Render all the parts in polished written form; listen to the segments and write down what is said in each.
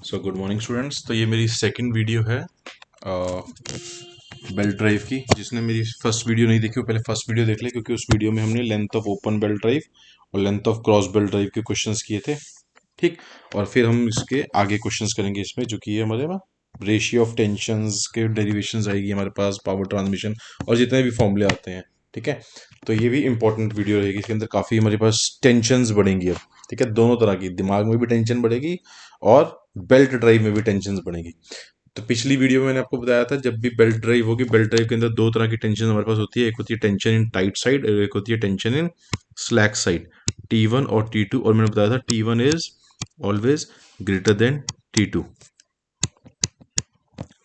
So good morning students. तो ये मेरी सेकंड वीडियो है बेल्ट ड्राइव की। जिसने मेरी फर्स्ट वीडियो नहीं देखी वो पहले फर्स्ट वीडियो देख ले, क्योंकि उस वीडियो में हमने length of open belt drive और length of cross belt drive के क्वेश्चंस किए थे। ठीक। और फिर हम इसके आगे क्वेश्चंस करेंगे इसमें, जो कि ये हमारे रेशियो ऑफ टेंशंस के डेरिवेशंस आएगी हमारे पास, पावर ट्रांसमिशन और जितने भी फॉर्मूले आते हैं। ठीक है। तो ये भी इंपॉर्टेंट वीडियो रहेगी। इसके अंदर काफ़ी हमारे पास टेंशंस बढ़ेंगी अब। ठीक है, दोनों तरह की, दिमाग में भी टेंशन बढ़ेगी और बेल्ट ड्राइव में भी टेंशन बढ़ेगी। तो पिछली वीडियो में मैंने आपको बताया था, जब भी बेल्ट ड्राइव होगी, बेल्ट ड्राइव के अंदर दो तरह की टेंशन हमारे पास होती है। एक होती है टेंशन इन टाइट साइड और एक होती है tension in slack side, T1 और T2। और मैंने बताया था T1 is always greater than T2।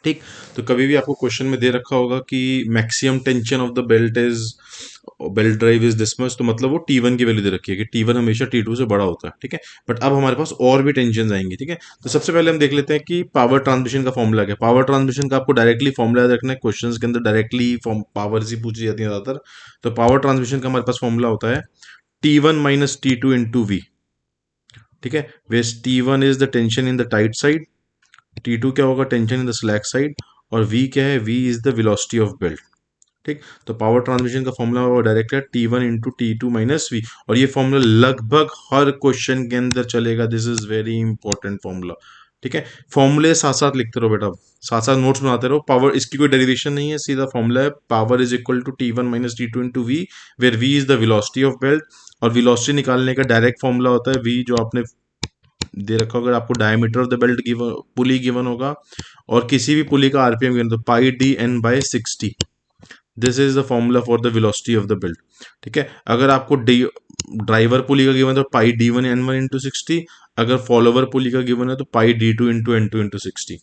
ठीक। तो कभी भी आपको क्वेश्चन में दे रखा होगा कि maximum tension of the belt drive is this much, तो मतलब वो T1 की वैल्यू दे रखी है कि T1 हमेशा T2 से बड़ा होता है। ठीक है। बट अब हमारे पास और भी टेंशन आएंगी। ठीक है। तो सबसे पहले हम देख लेते हैं कि पावर ट्रांसमिशन का फॉर्मूला क्या है। पावर ट्रांसमिशन का आपको डायरेक्टली फॉर्मूला याद रखना है। क्वेश्चन के अंदर डायरेक्टली पावर ही पूछी जाती है ज्यादातर। तो पावर ट्रांसमिशन का हमारे पास फॉर्मूला होता है T1 minus T2 into V. ठीक है। वेस T1 is the tension in the tight side, T2 क्या होगा, tension in the slack side, और V क्या है, V is the velocity of belt. ठीक। तो पावर ट्रांसमिशन का फॉर्मूला वो डायरेक्ट है T1 into T2 minus we. और ये फॉर्मूला लगभग हर क्वेश्चन के अंदर चलेगा। This is very important formula. ठीक है। फॉर्मूले साथ साथ लिखते रहो बेटा, साथ साथ नोट्स बनाते रहो। पावर इसकी कोई डेरिवेशन नहीं है, सीधा फॉर्मूला है। Power is equal to T1 minus T2 into V, where V is the velocity of belt. और वेलोसिटी निकालने का डायरेक्ट फॉर्मूला होता है V, जो आपने दे रखा होगा आपको, diameter of the belt given, pulley given होगा, और किसी भी पुली का आरपीएम गिवन, तो pi D N by 60। This is the formula for the velocity of the belt. ठीक है। अगर आपको ड्राइवर पुली का गिवन है तो pi D one N one into 60। अगर फॉलोवर पुली का गिवन है तो pi D two into N two into 60।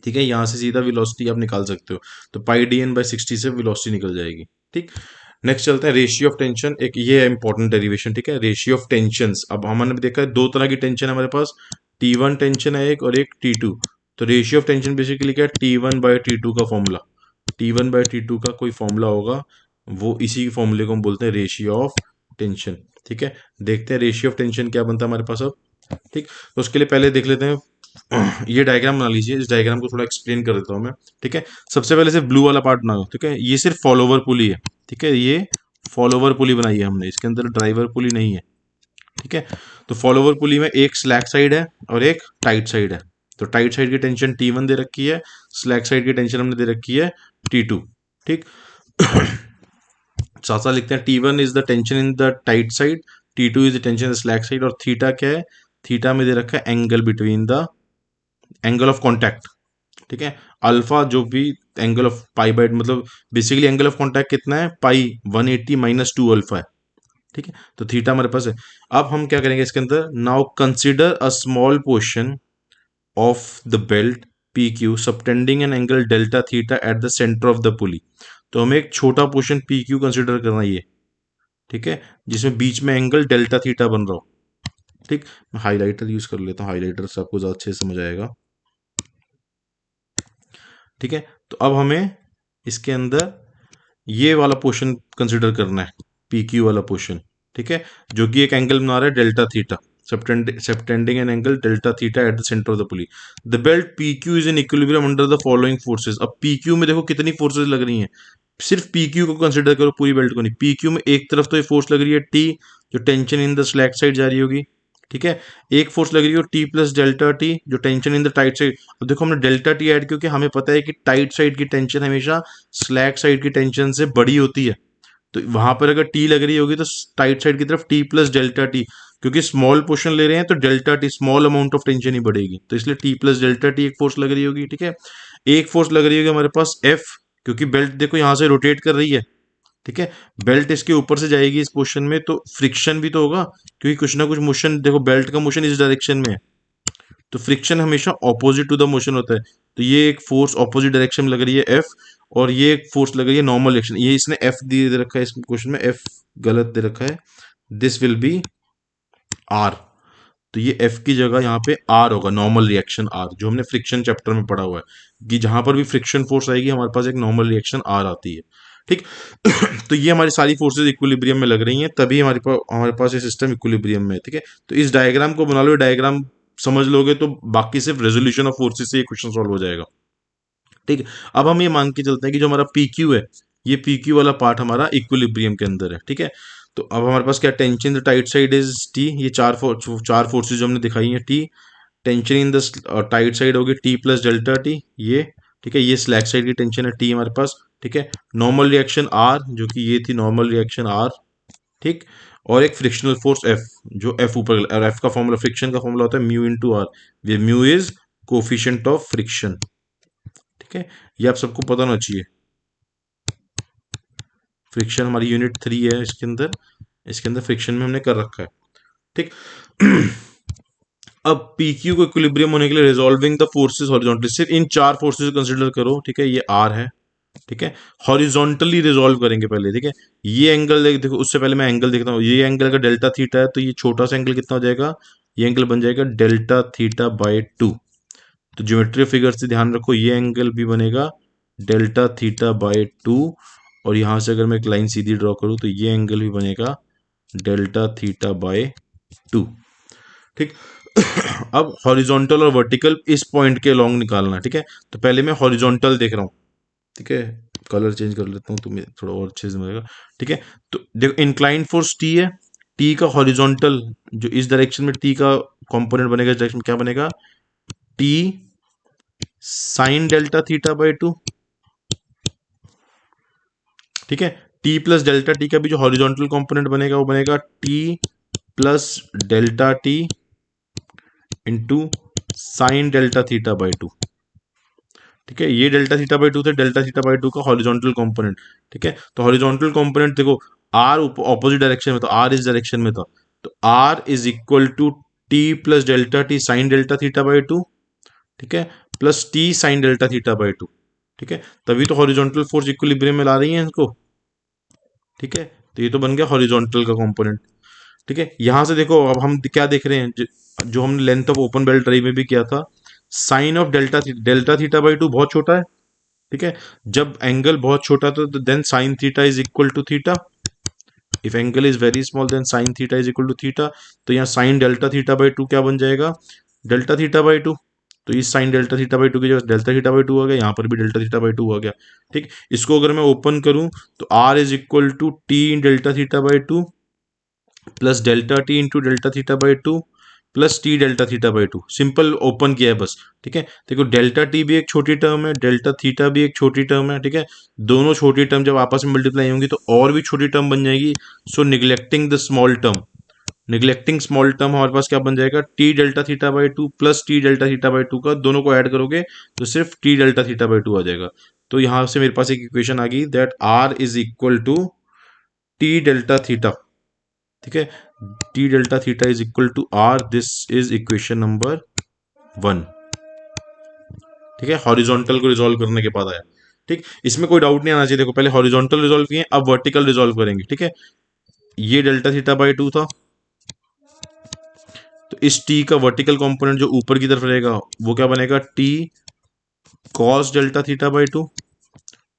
ठीक है। यहां से सीधा वेलोसिटी आप निकाल सकते हो। तो पाई डी एन बाय 60 से वेलोसिटी निकल जाएगी। ठीक। नेक्स्ट चलते हैं रेशियो ऑफ टेंशन। एक ये है इंपॉर्टेंट डेरिवेशन। ठीक है। रेशियो ऑफ टेंशंस, अब हमने भी देखा है दो तरह की टेंशन है हमारे पास, T1 टेंशन है एक और एक T2। तो रेशियो ऑफ टेंशन बेसिकली क्या है, T1 बाय T2 का फॉर्मूला। T1 बाय T2 का कोई फॉर्मूला होगा, वो इसी फॉर्मूले को हम बोलते हैं रेशियो ऑफ टेंशन। ठीक है। देखते हैं रेशियो ऑफ टेंशन क्या बनता है हमारे पास अब। ठीक। तो उसके लिए पहले देख लेते हैं, ये डायग्राम बना लीजिए। इस डायग्राम को थोड़ा एक्सप्लेन कर देता हूँ मैं। ठीक है। सबसे पहले सिर्फ ब्लू वाला पार्ट बनाओ। ठीक है। ये सिर्फ फॉलोवर पुली है। ठीक है। ये फॉलोवर पुली बनाई है हमने, इसके अंदर ड्राइवर पुली नहीं है। ठीक है। तो फॉलोवर पुली में एक स्लैक साइड है और एक टाइट साइड है। तो टाइट साइड की टेंशन T1 दे रखी है, स्लैक साइड की टेंशन हमने दे रखी है T2। ठीक। साथ साथ लिखते हैं T1 is the tension in the tight side, T2 is the tension in the slack side, और थीटा क्या है, थीटा में दे रखा है angle between the angle of contact. ठीक है। अल्फा जो भी एंगल ऑफ पाई बाय, मतलब बेसिकली एंगल ऑफ कॉन्टैक्ट कितना है, पाई 180 माइनस 2 अल्फा है। ठीक है। तो थीटा हमारे पास है। अब हम क्या करेंगे इसके अंदर, now consider a small portion of the belt P Q subtending an angle delta theta at the centre of the पुली। तो हमें एक छोटा पोर्शन पी क्यू कंसिडर करना है ये। ठीक है। जिसमें बीच में एंगल डेल्टा थीटा बन रहा हो। ठीक। मैं हाईलाइटर यूज कर लेता हूँ, हाईलाइटर से आपको ज्यादा अच्छे से समझ आएगा। ठीक है। तो अब हमें इसके अंदर ये वाला पोर्शन कंसिडर करना है, पी क्यू वाला पोर्शन। ठीक है। जो कि एक एंगल बना रहा है delta theta, subtending an angle delta theta at the centre of the pulley. The belt P Q is in equilibrium under the following forces. अब पी क्यू में देखो कितनी फोर्सेज लग रही हैं, सिर्फ पी क्यू को कंसिडर करो, पूरी बेल्ट को नहीं। पी क्यू में एक तरफ तो ये फोर्स लग रही है टी, जो tension in the slack side जा रही होगी। ठीक है। एक फोर्स लग रही है टी प्लस डेल्टा टी, जो tension in the tight side. अब देखो हमने डेल्टा टी ऐड, क्योंकि हमें पता है कि टाइट साइड की टेंशन हमेशा स्लैक साइड की टेंशन से बड़ी होती है। तो वहां पर अगर टी लग रही होगी तो टाइट साइड की तरफ टी प्लस डेल्टा टी, क्योंकि स्मॉल पोर्शन ले रहे हैं तो delta T small amount of tension ही बढ़ेगी, तो इसलिए टी प्लस डेल्टा टी एक फोर्स लग रही होगी। ठीक है। एक फोर्स लग रही होगी हमारे पास एफ, क्योंकि बेल्ट देखो यहां से रोटेट कर रही है। ठीक है। बेल्ट इसके ऊपर से जाएगी इस पोर्शन में, तो फ्रिक्शन भी तो होगा, क्योंकि कुछ ना कुछ मोशन, देखो बेल्ट का मोशन इस डायरेक्शन में है, तो फ्रिक्शन हमेशा ऑपोजिट टू द मोशन होता है। तो ये एक फोर्स ऑपोजिट डायरेक्शन में लग रही है एफ, और ये एक फोर्स लग रही है नॉर्मल डायरेक्शन। ये इसने एफ दे रखा है इस क्वेश्चन में, एफ गलत दे रखा है, दिस विल बी आर। तो ये एफ की जगह यहाँ पे आर होगा, नॉर्मल रिएक्शन आर, जो हमने फ्रिक्शन चैप्टर में पढ़ा हुआ है कि जहां पर भी फ्रिक्शन फोर्स आएगी हमारे पास एक नॉर्मल रिएक्शन आर आती है। ठीक। तो ये हमारी सारी फोर्सेज इक्विलिब्रियम में लग रही हैं, तभी हमारे पास ये सिस्टम इक्विलिब्रियम में है। ठीक है। तो इस डायग्राम को बना लो। डायग्राम समझ लोगे तो बाकी सिर्फ रेजोल्यूशन ऑफ फोर्सेस से ये क्वेश्चन सॉल्व हो जाएगा। ठीक है, अब हम ये मान के चलते हैं कि जो हमारा पी क्यू है, ये पी क्यू वाला पार्ट हमारा इक्विलिब्रियम के अंदर है। ठीक है, तो अब हमारे पास क्या, tension the tight side is T, ये चार फोर्सेज जो हमने दिखाई हैं T, tension in the tight side होगी टी प्लस डेल्टा टी ये। ठीक है, ये स्लैक साइड की टेंशन है टी हमारे पास। ठीक है, नॉर्मल रिएक्शन आर, जो कि ये थी नॉर्मल रिएक्शन आर। ठीक, और एक फ्रिक्शनल फोर्स एफ, जो एफ ऊपर, और एफ का फॉर्मूला, फ्रिक्शन का फॉर्मूला होता है म्यू इंटू आर, ये mu is coefficient of friction. ठीक है, ये आप सबको पता होना चाहिए। फ्रिक्शन हमारी यूनिट 3 है इसके अंदर फ्रिक्शन में हमने कर रखा है। ठीक अब पी क्यू को इक्विलिब्रियम होने के लिए रिजॉल्विंग द फोर्सेस हॉरिजॉन्टली, सिर्फ इन चार फोर्सेस को कंसिडर करो। ठीक है, ये आर है। ठीक है, हॉरिजॉन्टली रिजॉल्व करेंगे पहले। ठीक है, ये एंगल देखो, उससे पहले मैं एंगल देखता हूँ। ये एंगल अगर डेल्टा थीटा है तो ये छोटा सा एंगल कितना हो जाएगा, ये एंगल बन जाएगा डेल्टा थीटा बाय 2। तो ज्योमेट्री फिगर से ध्यान रखो, ये एंगल भी बनेगा डेल्टा थीटा बाय 2, और यहां से अगर मैं एक लाइन सीधी ड्रॉ करूं तो ये एंगल भी बनेगा डेल्टा थीटा बाय 2। ठीक अब हॉरिजॉन्टल और वर्टिकल इस पॉइंट के लॉन्ग निकालना है। ठीक है, तो पहले मैं हॉरिजॉन्टल देख रहा हूं। ठीक है, कलर चेंज कर लेता हूं तो मैं थोड़ा और अच्छे से मिलेगा। ठीक है, तो देखो इंक्लाइंड फोर्स टी है, टी का हॉरिजॉन्टल जो इस डायरेक्शन में टी का कंपोनेंट बनेगा, इस डायरेक्शन में क्या बनेगा, T sine delta theta by 2। ठीक है, टी प्लस डेल्टा टी का भी जो हॉरिजॉन्टल कंपोनेंट बनेगा वो बनेगा T plus delta T into sine delta theta by 2। ठीक है, ये डेल्टा थीटा बाय 2 थे, डेल्टा थीटा बाय 2 का हॉरिजॉन्टल कंपोनेंट। ठीक है, तो हॉरिजॉन्टल कंपोनेंट देखो, आर ऑपोजिट डायरेक्शन में था, आर इस डायरेक्शन में था, तो R is equal to T plus delta T sine delta theta by 2। ठीक है, plus T sine delta theta by 2। ठीक है, तभी तो हॉरिजॉन्टल फोर्स इक्विलिब्रियम में ला रही है इनको। ठीक है, तो ये तो बन गया हॉरिजॉन्टल का कंपोनेंट। ठीक है, यहां से देखो अब हम क्या देख रहे हैं, जो हमने length of open belt drive में भी किया था, sine of delta theta by 2 बहुत छोटा है। ठीक है, जब एंगल बहुत छोटा था तो then sine theta is equal to theta, if angle is very small then sine theta is equal to theta. तो यहाँ साइन डेल्टा थीटा बाई 2 क्या बन जाएगा, डेल्टा थीटा बाई 2। तो इस साइन डेल्टा थीटा बाई 2 की जगह डेल्टा थीटा बाई 2 हो गया, यहाँ पर भी डेल्टा थीटा बाई 2 हो गया। ठीक, इसको अगर मैं ओपन करूं तो R is equal to T in delta theta by 2 plus delta T into delta theta by 2 plus T delta theta by 2, simple open किया है बस। ठीक है, देखो डेल्टा टी भी एक छोटी टर्म है, डेल्टा थीटा भी एक छोटी टर्म है। ठीक है, दोनों छोटी टर्म जब आपस में मल्टीप्लाई होंगी तो और भी छोटी टर्म बन जाएगी। So neglecting the small term, neglecting small term हमारे पास क्या बन जाएगा, T delta theta by 2 plus T delta theta by 2 का दोनों को ऐड करोगे तो सिर्फ टी डेल्टा थीटा बाई 2 आ जाएगा। तो यहां से मेरे पास एक इक्वेशन आ गई that R is equal to T delta theta. ठीक है, T delta theta is equal to R, this is equation number 1। ठीक है, हॉरिजॉन्टल को रिजॉल्व करने के बाद आया। ठीक, इसमें कोई डाउट नहीं आना चाहिए। देखो पहले हॉरिजॉन्टल रिजॉल्व किए, अब वर्टिकल रिजॉल्व करेंगे। ठीक है, ये डेल्टा थीटा बाई 2 था, तो इस टी का वर्टिकल कंपोनेंट जो ऊपर की तरफ रहेगा वो क्या बनेगा, T cos delta theta by 2।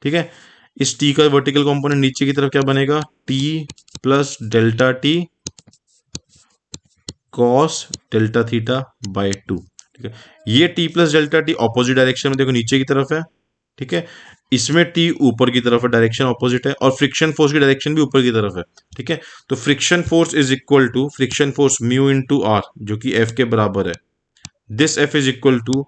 ठीक है, इस टी का वर्टिकल कंपोनेंट नीचे की तरफ क्या बनेगा, T plus delta T cos delta theta by 2। ठीक है, ये T plus delta T opposite direction में देखो नीचे की तरफ है। ठीक है, इसमें टी ऊपर की तरफ है, डायरेक्शन ऑपोजिट है, और फ्रिक्शन फोर्स की डायरेक्शन भी ऊपर की तरफ है। ठीक है, तो friction force is equal to friction force mu into R, जो कि एफ के बराबर है। This F is equal to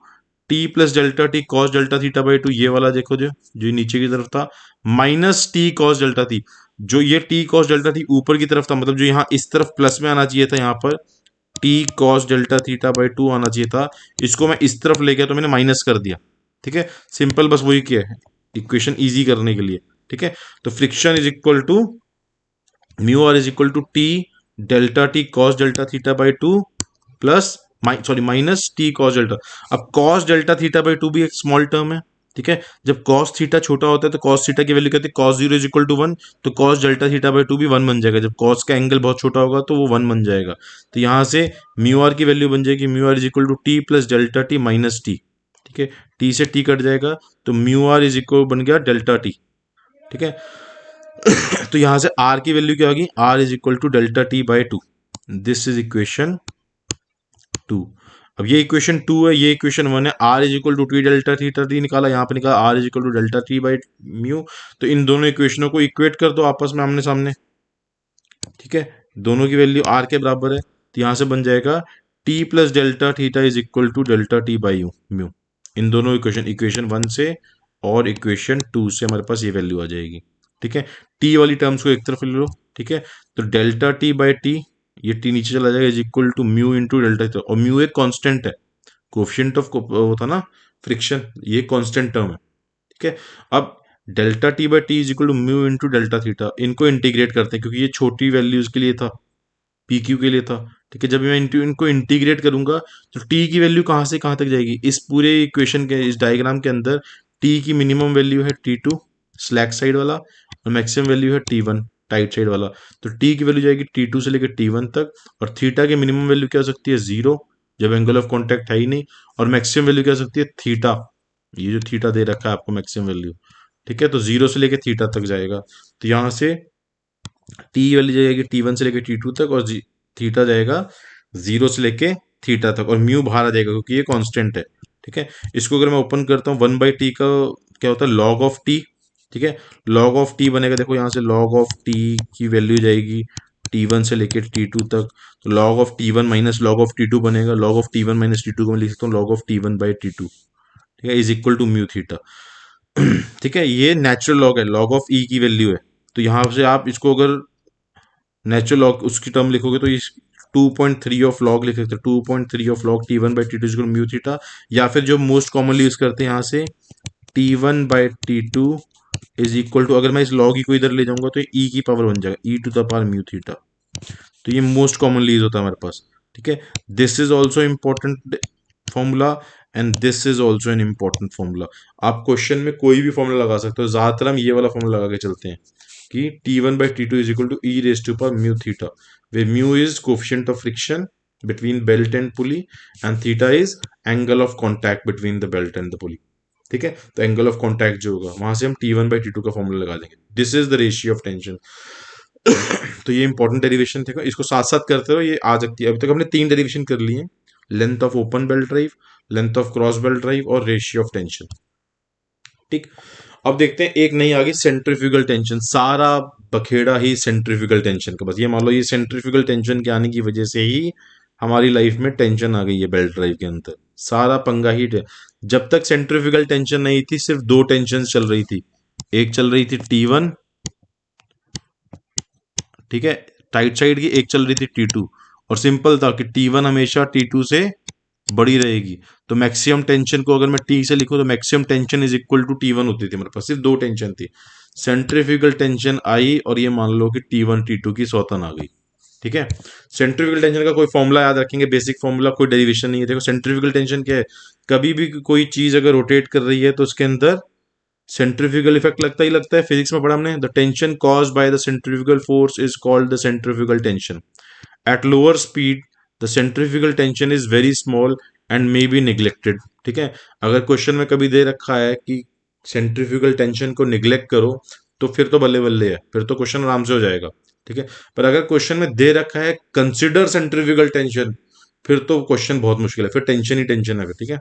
T plus delta T cos delta theta by 2, ये वाला देखो जो नीचे की तरफ था, माइनस टी कॉस डेल्टा थी, जो ये टी कॉस डेल्टा थी ऊपर की तरफ था, मतलब जो यहाँ इस तरफ प्लस में आना चाहिए था, यहाँ पर T cos delta theta by 2 आना चाहिए था, इसको मैं इस तरफ ले गया तो मैंने माइनस कर दिया। ठीक है, सिंपल बस वही किया है इक्वेशन इजी करने के लिए। ठीक है, तो friction is equal to mu R is equal to T delta T cos delta theta by 2 plus minus T cos delta. अब कॉस डेल्टा थीटा बाई 2 भी एक स्मॉल टर्म है। ठीक है, जब कॉस थीटा छोटा होता है तो कॉस थीटा की वैल्यू कहते हैं कॉस 0 इज इक्वल टू 1, तो कॉस डेल्टा थीटा बाई 2 भी 1 बन जाएगा। जब कॉस का एंगल बहुत छोटा होगा तो वो 1 बन जाएगा। तो यहां से म्यू आर की वैल्यू बन जाएगी mu R is equal to T plus delta T minus T. ठीक है, टी से टी कट जाएगा तो म्यू आर इज इक्वल बन गया डेल्टा टी। ठीक है, तो यहां से आर की वैल्यू क्या होगी, R is equal to delta T by 2, this is equation 2। अब ये इक्वेशन 2 है, ये इक्वेशन 1 है। R is equal to T delta theta T निकाला, यहाँ पे निकाला R is equal to delta T by mu. तो इन दोनों इक्वेशनों को इक्वेट कर दो आपस में आमने सामने, ठीक है। दोनों की वैल्यू आर के बराबर है, तो यहाँ से बन जाएगा T plus delta theta is equal to delta T by mu. इन दोनों इक्वेशन, इक्वेशन 1 से और इक्वेशन 2 से हमारे पास ये वैल्यू आ जाएगी, ठीक है। टी वाली टर्म्स को एक तरफ ले लो, ठीक है। तो डेल्टा टी बाई टी, ये टी नीचे चला जाएगा, is equal to mu into delta, और म्यू एक कांस्टेंट है, कोफिशिएंट ऑफ होता ना फ्रिक्शन, ये कांस्टेंट टर्म है, ठीक है। अब delta T by T is equal to mu into delta theta, इनको इंटीग्रेट करते हैं क्योंकि ये छोटी वैल्यूज के लिए था, पी क्यू के लिए था, ठीक है। जब मैं इनको इंटीग्रेट करूंगा तो टी की वैल्यू कहाँ से कहाँ तक जाएगी, इस पूरे इक्वेशन के, इस डायग्राम के अंदर टी की मिनिमम वैल्यू है T2 स्लैक साइड वाला, और मैक्सिमम वैल्यू है T1 टाइट साइड वाला। तो टी की वैल्यू जाएगी T2 से लेकर T1 तक, और थीटा की मिनिमम वैल्यू क्या हो सकती है, जीरो, जब एंगल ऑफ कॉन्टैक्ट है ही नहीं। और मैक्सिमम वैल्यू क्या हो सकती है, थीटा, ये जो थीटा दे रखा है आपको मैक्सिमम वैल्यू, ठीक है। तो जीरो से लेकर थीटा तक जाएगा, तो यहाँ से टी वाली जाएगी T1 से लेकर T2 तक, और थीटा जाएगा जीरो से लेके थीटा तक, और म्यू बाहर आ जाएगा क्योंकि ये कांस्टेंट है, ठीक है। इसको अगर मैं ओपन करता हूँ, 1/t का क्या होता है, लॉग ऑफ टी, ठीक है। लॉग ऑफ टी बनेगा, देखो यहाँ से लॉग ऑफ टी की वैल्यू जाएगी T1 से लेकर T2 तक, तो log of T1 minus log of T2 बनेगा। Log of T1 minus T2 को मैं लिख सकता हूँ log of T1 by T2, ठीक है, is equal to mu theta. ठीक है, ये नेचुरल लॉग है, लॉग ऑफ ई की वैल्यू है। तो यहाँ से आप इसको अगर नेचुरल लॉग उसकी टर्म लिखोगे तो इस 2.3 ऑफ लॉग लिख सकते हो, 2.3 of log T1 by T two mu theta. या फिर जो मोस्ट कॉमनली यूज करते हैं यहाँ से T1 by T2 is equal to, अगर मैं इस लॉग ई को इधर ले जाऊंगा तो ई की पावर बन जाएगा E to the power mu theta. तो ये मोस्ट कॉमनली यूज होता है हमारे पास, ठीक है। This is also important formula, and this is also an important formula. आप क्वेश्चन में कोई भी फॉर्मूला लगा सकते हो, ज्यादातर हम ये वाला फॉर्मूला लगा के चलते हैं कि T1 by T2 is equal to e raise to power mu theta, where mu is coefficient of friction between belt and pulley, and theta is angle of contact between the belt and the pulley, ठीक है। तो angle of contact जो होगा वहां से हम T1 by T2 का formula लगा देंगे, this is the ratio of tension. तो ये इंपॉर्टेंट डेरिवेशन थे, इसको साथ साथ करते रहो, ये आ सकती है। अभी तक हमने 3 डेरिवेशन कर लिए हैं, length of open belt drive, length of cross belt drive, और रेशियो ऑफ टेंशन, ठीक। अब देखते हैं एक नई आ गई, सेंट्रीफ्यूगल टेंशन। सारा बखेड़ा ही सेंट्रीफ्यूगल टेंशन का, बस ये मान लो ये सेंट्रीफ्यूगल टेंशन के आने की वजह से ही हमारी लाइफ में टेंशन आ गई है बेल्ट ड्राइव के अंदर। सारा पंगा ही जब तक सेंट्रीफ्यूगल टेंशन नहीं थी सिर्फ दो टेंशन चल रही थी, एक चल रही थी T1, ठीक है, टाइट साइड की, एक चल रही थी T2। और सिंपल था कि T1 हमेशा T2 से बड़ी रहेगी। तो मैक्सिमम टेंशन को अगर मैं टी से लिखूं तो maximum tension is equal to T1 होती थी, मेरे पास सिर्फ दो टेंशन थी। सेंट्रीफ्यूगल टेंशन आई और ये मान लो कि T1 T2 की सौतन आ गई, ठीक है। सेंट्रीफ्यूगल टेंशन का कोई फॉर्मूला याद रखेंगे, बेसिक फॉर्मूला, कोई डेरिवेशन नहीं है। देखो सेंट्रीफ्यूगल टेंशन क्या है, कभी भी कोई चीज अगर रोटेट कर रही है तो उसके अंदर सेंट्रीफ्यूगल इफेक्ट लगता ही लगता है, फिजिक्स में पढ़ा हमने। The tension caused by the centrifugal force is called the centrifugal tension. At lower speed the centrifugal tension is very small and may be neglected, ठीक है। अगर क्वेश्चन में कभी दे रखा है कि सेंट्रीफ्यूगल टेंशन को निग्लेक्ट करो तो फिर तो बल्ले बल्ले है, फिर तो क्वेश्चन आराम से हो जाएगा, ठीक है। पर अगर क्वेश्चन में दे रखा है कंसिडर सेंट्रीफ्यूगल टेंशन, फिर तो क्वेश्चन बहुत मुश्किल है, फिर टेंशन ही टेंशन है फिर, ठीक है।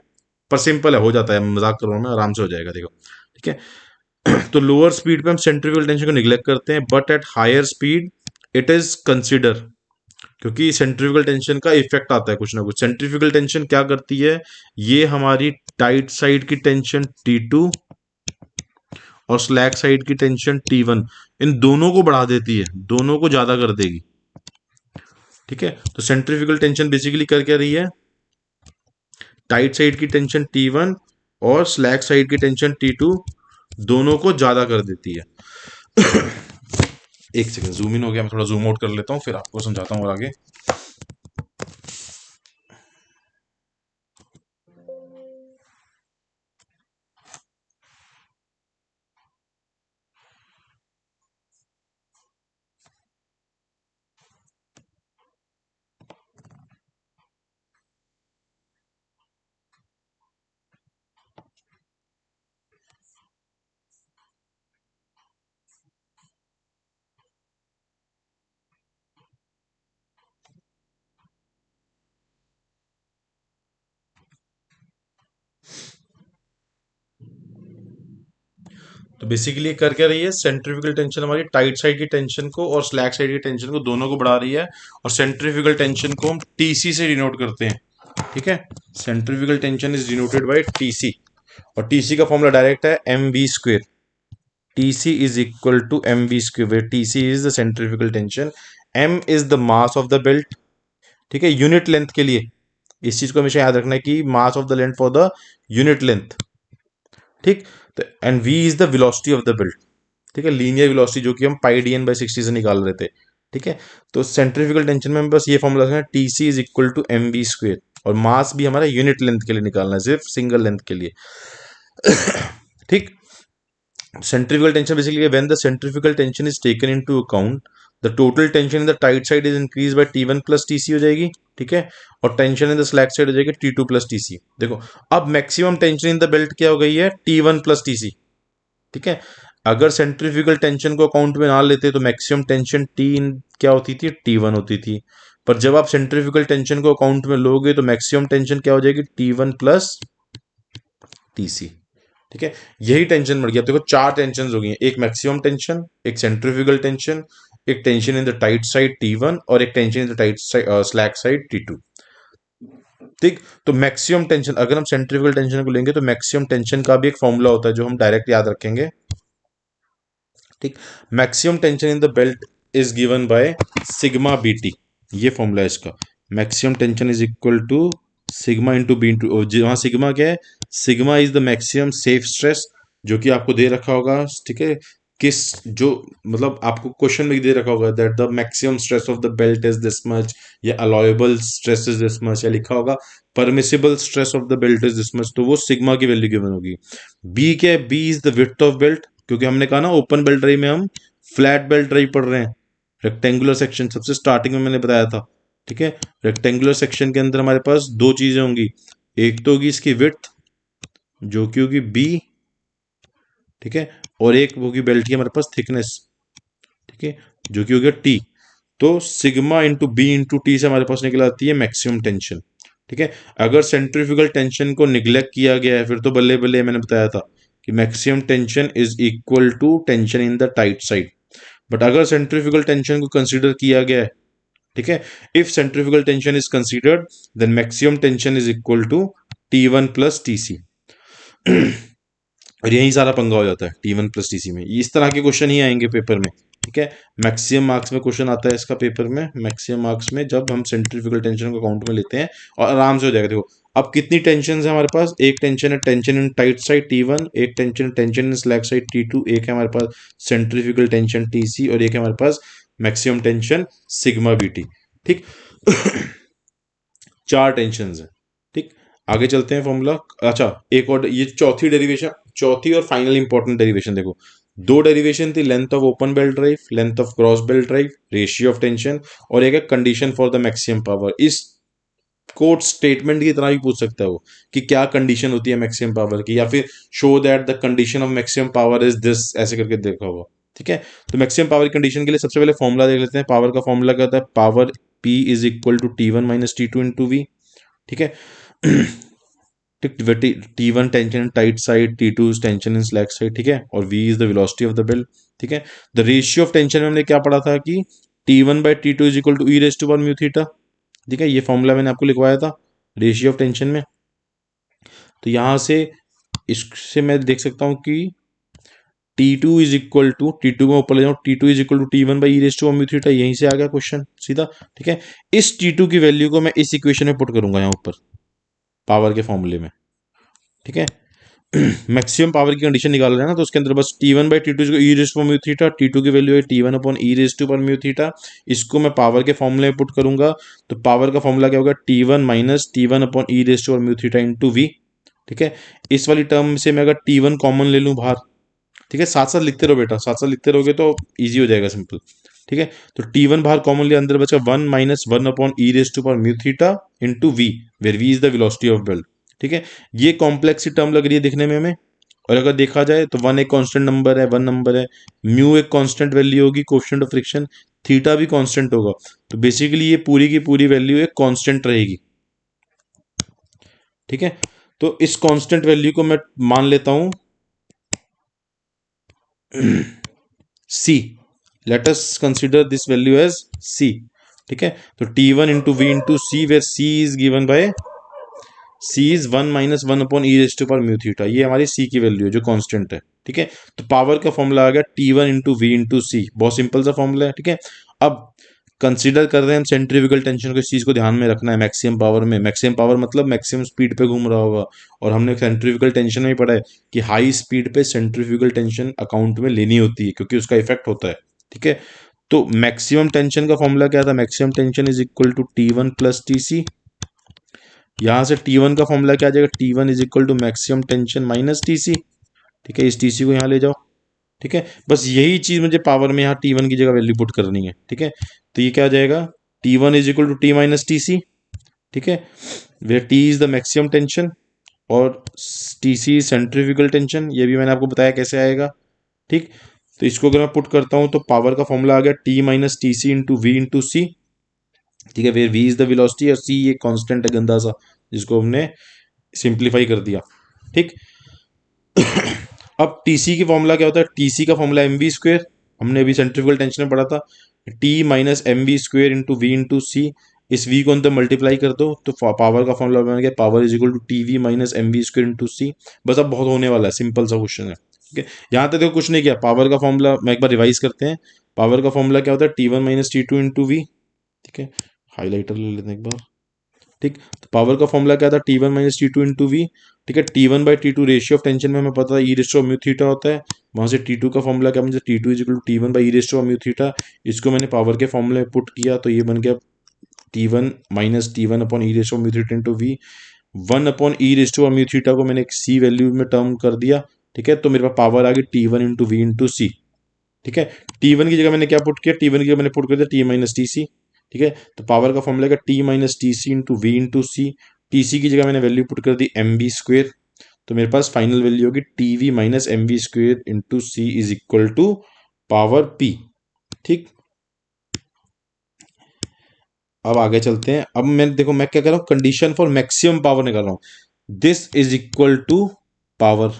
पर सिंपल है, हो जाता है, मजाक कर रहा हूं मैं, आराम से हो जाएगा, देखो, ठीक है। तो लोअर स्पीड पे हम सेंट्रीफ्यूगल टेंशन को निग्लेक्ट करते हैं, but at higher speed it is consider, क्योंकि सेंट्रीफ्यूगल टेंशन का इफेक्ट आता है कुछ ना कुछ। सेंट्रीफ्यूगल टेंशन क्या करती है, ये हमारी टाइट साइड की टेंशन T2 और स्लैक साइड की टेंशन T1, इन दोनों को बढ़ा देती है, दोनों को ज्यादा कर देगी, ठीक है। तो सेंट्रीफ्यूगल टेंशन बेसिकली कर क्या रही है, टाइट साइड की टेंशन T1 और स्लैक साइड की टेंशन T2 दोनों को ज्यादा कर देती है। एक सेकंड, जूम इन हो गया, मैं थोड़ा जूम आउट कर लेता हूँ फिर आपको समझाता हूँ और आगे। तो बेसिकली कर क्या रही है, सेंट्रीफ्यूगल टेंशन हमारी टाइट साइड की टेंशन को और स्लैक साइड की टेंशन को दोनों को बढ़ा रही है, और सेंट्रीफ्यूगल टेंशन को हम टीसी से डिनोट करते हैं, ठीक है। Centrifugal tension is denoted by TC, और टीसी का फॉर्मूला डायरेक्ट है M V square. TC is equal to M V square, where TC is the centrifugal tension, M is the mass of the belt, ठीक है, unit length के लिए। इस चीज को हमेशा याद रखना है कि mass of the length for the unit length, ठीक। तो and V is the velocity of the belt, ठीक है, लीनियर वेलोसिटी जो कि हम पाई डी एन बाई 60 से निकाल रहे थे, ठीक है। तो सेंट्रीफ्यूगल टेंशन में हम बस ये फॉर्मूला रखना है, T C is equal to M V square, और मास भी हमारा यूनिट लेंथ के लिए निकालना है, सिर्फ सिंगल लेंथ के लिए, ठीक। Centrifugal tension basically when the centrifugal tension is taken into account, the total tension in the tight side is increased by T1 plus TC हो जाएगी, ठीक है, और tension in the slack side हो जाएगी T2 प्लस TC। देखो अब maximum tension in the belt क्या हो गई है, T1 प्लस TC, ठीक है। अगर सेंट्रीफ्यूगल टेंशन को अकाउंट में ना लेते तो मैक्सिमम टेंशन टी इन क्या होती थी, T1 होती थी, पर जब आप सेंट्रीफ्यूगल टेंशन को अकाउंट में लोगे तो मैक्सिमम टेंशन क्या हो जाएगी, T1 प्लस TC, ठीक है। यही टेंशन बढ़ गया। अब देखो चार टेंशन हो गई हैं, एक मैक्सिमम टेंशन, एक सेंट्रीफ्यूगल टेंशन, एक tension in the tight side T1, और एक tension in the tight slack side T2, ठीक। तो मैक्सिमम टेंशन अगर हम सेंट्रीफ्यूगल टेंशन को लेंगे तो मैक्सिमम टेंशन का भी एक फॉर्मूला होता है जो हम डायरेक्ट याद रखेंगे, ठीक। Maximum tension in the belt is given by sigma BT, ये फॉर्मूला है इसका। Maximum tension is equal to sigma into B into, जहां सिग्मा क्या है, sigma is the maximum safe stress, जो कि आपको दे रखा होगा, ठीक है। किस जो मतलब आपको क्वेश्चन में दे रखा होगा that the maximum stress of the belt is this much, या allowable stress is this much, या लिखा होगा permissible stress of the belt is this much, तो वो सिग्मा की वैल्यू गिवन होगी। बी क्या है, B is the width of belt, क्योंकि हमने कहा ना ओपन बेल्ट ड्राइव में हम फ्लैट बेल्ट ड्राइव पढ़ रहे हैं, रेक्टेंगुलर सेक्शन सबसे स्टार्टिंग में मैंने बताया था, ठीक है। रेक्टेंगुलर सेक्शन के अंदर हमारे पास दो चीजें होंगी, एक तो होगी इसकी विड्थ जो कि होगी बी, ठीक है, और एक होगी बेल्ट की हमारे पास थिकनेस, ठीक है, जो कि हो गया टी। तो sigma into B into T से हमारे पास निकल आती है मैक्सिमम टेंशन, ठीक है। अगर सेंट्रीफ्यूगल टेंशन को निग्लेक्ट किया गया है फिर तो बल्ले बल्ले, मैंने बताया था कि maximum tension is equal to tension in the tight side, but अगर सेंट्रीफ्यूगल टेंशन को कंसीडर किया गया है, ठीक है, if centrifugal tension is considered then maximum tension is equal to T1 plus TC, और यही सारा पंगा हो जाता है T1 प्लस TC में। इस तरह के क्वेश्चन ही आएंगे पेपर में, ठीक है। मैक्सिमम मार्क्स में क्वेश्चन आता है इसका पेपर में, मैक्सिमम मार्क्स में जब हम सेंट्रीफ्यूगल टेंशन को अकाउंट में लेते हैं, और आराम से हो जाएगा। देखो अब कितनी टेंशन है हमारे पास, एक टेंशन है tension in tight side T1, एक tension in slack side T2, एक है हमारे पास सेंट्रीफ्यूगल टेंशन TC, और एक है हमारे पास मैक्सिमम टेंशन सिग्मा BT, ठीक। चार टेंशन है, ठीक। आगे चलते हैं फॉर्मूला। अच्छा एक और, ये चौथी डेरिवेशन, चौथी और फाइनल इंपॉर्टेंट डेरिवेशन देखो, दो डेरिवेशन थी, length of open belt drive, length of cross belt drive, ratio of tension, और एक है condition for the maximum power. इस कोट स्टेटमेंट की तरह भी पूछ सकता है वो कि क्या कंडीशन होती है मैक्सिमम पावर की, या फिर show that the condition of maximum power is this, ऐसे करके देखा होगा, ठीक है। तो मैक्सिमम पावर कंडीशन के लिए सबसे पहले फॉर्मूला देख लेते हैं। पावर का फॉर्मूला क्या होता है, power P is equal to T1 minus T2 into V, ठीक है। T1 tension tight side, T2 tension in slack side, ठीक है, और V is the velocity of the belt, ठीक है। द रेशियो ऑफ टेंशन में हमने क्या पढ़ा था कि T1 by T2 is equal to e raise to 1 mu theta, ठीक है, ये फॉर्मूला मैंने आपको लिखवाया था रेशियो ऑफ टेंशन में। तो यहां से इससे मैं देख सकता हूं कि T2 is equal to, T2 में ऊपर ले जाऊं, T2 is equal to T1 by e raise to 1 mu theta, यहीं से आ गया क्वेश्चन सीधा, ठीक है। इस T2 की वैल्यू को मैं इस इक्वेशन में पुट करूंगा यहाँ ऊपर पावर के फॉर्मूले में, ठीक है। मैक्सिमम पावर की कंडीशन निकाल रहे हैं ना, तो उसके अंदर बस T1 by T2 e raise to mu theta, T2 की वैल्यू है T1 upon E raise to पर म्यू थीटा, इसको मैं पावर के फॉर्मूले में पुट करूंगा, तो पावर का फॉर्मूला क्या होगा, T1 minus T1 upon E raise to पर म्यू थीटा इंटू वी, ठीक है। इस वाली टर्म से मैं अगर T1 कॉमन ले लूं बाहर, ठीक है, साथ साथ लिखते रहो बेटा, साथ साथ लिखते रहोगे तो ईजी हो जाएगा, सिंपल, ठीक है। तो T1 बाहर कॉमन लिया, अंदर बचा 1 minus 1 upon E raise to पर mu theta into V, where V is the velocity of belt, ठीक है। ये कॉम्प्लेक्स सी टर्म लग रही है दिखने में हमें, और अगर देखा जाए तो 1 एक कांस्टेंट नंबर है, 1 नंबर है, म्यू एक कांस्टेंट वैल्यू होगी, कोएफिशिएंट ऑफ फ्रिक्शन, थीटा भी कांस्टेंट होगा, तो बेसिकली ये पूरी की पूरी वैल्यू एक कांस्टेंट रहेगी, ठीक है। तो इस कांस्टेंट वैल्यू को मैं मान लेता हूं C, let us consider this value as C. ठीक है, तो T one into V into C, where C is given by, C is one minus one upon E raised पर म्यू थीटा, ये हमारी सी की वैल्यू है जो कांस्टेंट है। ठीक है, तो पावर का फॉर्मूला आ गया T one into V into C, बहुत सिंपल सा फॉर्मूला है। ठीक है, अब कंसीडर कर रहे हैं हम सेंट्रीफ्यूगल टेंशन को, इस चीज को ध्यान में रखना है। मैक्सिमम पावर में, मैक्सिमम पावर मतलब मैक्सिमम स्पीड पे घूम रहा होगा, और हमने सेंट्रीफ्यूगल टेंशन में ही पढ़ा है कि हाई स्पीड पे सेंट्रीफ्यूगल टेंशन अकाउंट में लेनी होती है क्योंकि उसका इफेक्ट होता है। ठीक है, तो मैक्सिमम टेंशन का फॉर्मूला क्या था, maximum tension is equal to T one plus T C. यहां से टी वन का फॉर्मूला क्या आ जाएगा, T one is equal to maximum tension minus T C. ठीक है, इस टी सी को यहाँ ले जाओ। ठीक है, बस यही चीज मुझे पावर में यहाँ टी वन की जगह वैल्यू पुट करनी है। ठीक है, तो ये क्या आ जाएगा, T one is equal to T minus T C. ठीक है, where T is the maximum tension और टी सी सेंट्रीफ्यूगल टेंशन, ये भी मैंने आपको बताया कैसे आएगा। ठीक, तो इसको अगर मैं पुट करता हूं तो पावर का फॉर्मूला आ गया T minus T C into V into C. ठीक है, where V is the velocity और सी ये कांस्टेंट है गंदा सा, जिसको हमने सिंप्लीफाई कर दिया। ठीक, अब टीसी की फॉर्मूला क्या होता है, टीसी का फॉर्मूला एम वी स्क्वेयर, हमने अभी सेंट्रीफ्यूगल टेंशन में पढ़ा था, T minus M V square into V into C. इस वी को अंदर मल्टीप्लाई कर दो तो पावर का फॉर्मूला बन गया power is equal to T V minus M V square into C. बस अब बहुत होने वाला है, सिंपल सा क्वेश्चन है। ठीक है, यहाँ तक देखो कुछ नहीं किया, पावर का फॉर्मूला मैं एक बार रिवाइज करते हैं। पावर का फॉर्मूला क्या होता है, T one minus T two into V. ठीक है, हाईलाइटर ले लेते हैं एक बार। ठीक, तो पावर का फॉर्मूला क्या था, T one minus T two into V. ठीक है, T one by T two ratio of tension में हमें पता है ई रेशियो म्यू थीटा होता है। वहां से टी टू का फॉर्मूला क्या मुझे, T two is equal to T one by e ratio mu theta. इसको मैंने पावर के फॉर्मूले में पुट किया तो ये बन गया T one minus T one upon e ratio mu theta into V. One upon e ratio mu theta को मैंने एक सी वैल्यू में टर्म कर दिया। ठीक है, तो मेरे पास पावर आ गई T one into V into C. ठीक है, टी वन की जगह मैंने क्या पुट किया, टी वन की जगह मैंने पुट कर दिया टी माइनस टी सी। ठीक है, तो पावर का फॉर्मूला का T minus T C into V into C. T C की जगह मैंने वैल्यू पुट कर दी एम बी स्क्वेयर, तो मेरे पास फाइनल वैल्यू होगी T V minus M B square into C is equal to power P. ठीक, अब आगे चलते हैं। अब मैं देखो मैं क्या कर रहा हूँ, कंडीशन फॉर मैक्सिमम पावर निकाल रहा हूँ। This is equal to power,